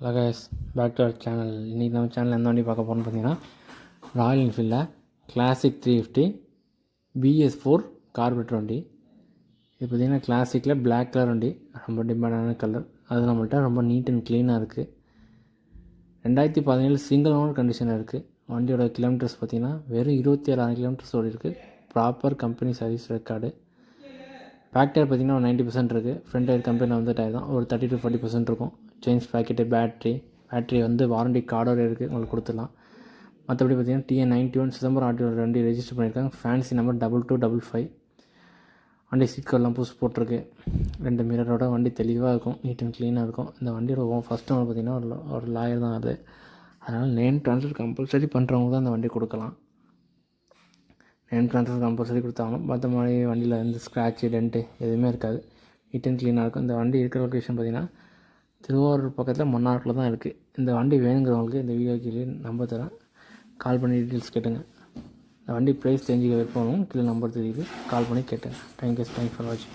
Hello guys, back to our channel. இன்றைக்கி நம்ம சேனலில் எந்த வண்டி பார்க்க போகிறோம்னு பார்த்தீங்கன்னா, ராயல் என்ஃபீல்டில் கிளாசிக் 350 BS4 கார்பரேட்டர் வண்டி. இது பார்த்திங்கன்னா கிளாசிக்கில் பிளாக் கலர் வண்டி, ரொம்ப டிமாண்டான கலர். அது நம்மள்ட்ட ரொம்ப நீட் அண்ட் க்ளீனாக இருக்குது. 2017 சிங்கிள் ஓனர் கண்டிஷனில் இருக்குது. வண்டியோட கிலோமீட்டர்ஸ் பார்த்திங்கன்னா வெறும் 27,000 கிலோமீட்டர்ஸ் ஓடி இருக்குது. Proper company service record. Back tyre பார்த்திங்கன்னா ஒரு 90% இருக்குது. ஃப்ரண்ட் டயர் கம்பெனியில் வந்து டயர் தான் ஒரு 30 to 40% இருக்கும். சேஞ்ச் பேக்கெட்டு, பேட்ரி வந்து வாரண்டி கார்டோடு இருக்குது, உங்களுக்கு கொடுத்துடலாம். மற்றபடி பார்த்திங்கன்னா TN91 சிதம்பரம் ஆர்டிஓ வண்டி ரெஜிஸ்டர் பண்ணியிருக்காங்க. Fancy number 2255. வண்டி சீட்கெல்லாம் புதுசு போட்டிருக்கு. 2 மிரரோட வண்டி தெளிவாக இருக்கும், நீட் அண்ட் க்ளீனாக இருக்கும். இந்த வண்டியோட ஃபஸ்ட் ஓனர் பார்த்திங்கன்னா ஒரு லாயர் தான் அது. அதனால் நேம் ட்ரான்ஸ்ஃபர் கம்பல்சரி பண்ணுறவங்க தான் அந்த வண்டி கொடுக்கலாம். நேம் ட்ரான்ஸ்ஃபர் கம்பல்சரி கொடுத்தாலும் மற்ற மாதிரி வண்டியில் வந்து ஸ்க்ராட்சு, டென்ட்டு எதுவுமே இருக்காது. நீட் அண்ட் க்ளீனாக இருக்கும். இந்த வண்டி இருக்கிற லொக்கேஷன் பார்த்திங்கன்னா திருவாரூர் பக்கத்தில் மன்னாரில் தான் இருக்குது. இந்த வண்டி வேணுங்கிறவங்களுக்கு இந்த வீடியோ கீழே நம்பர் தரேன், கால் பண்ணி டீட்டெயில்ஸ் கேட்டுங்க. இந்த வண்டி ப்ரைஸ் தெரிஞ்சுக்க விருப்பம் கீழே நம்பர் தெரியுது, கால் பண்ணி கேட்டுங்க. தேங்க்யூ ஃபார் வாட்சிங்.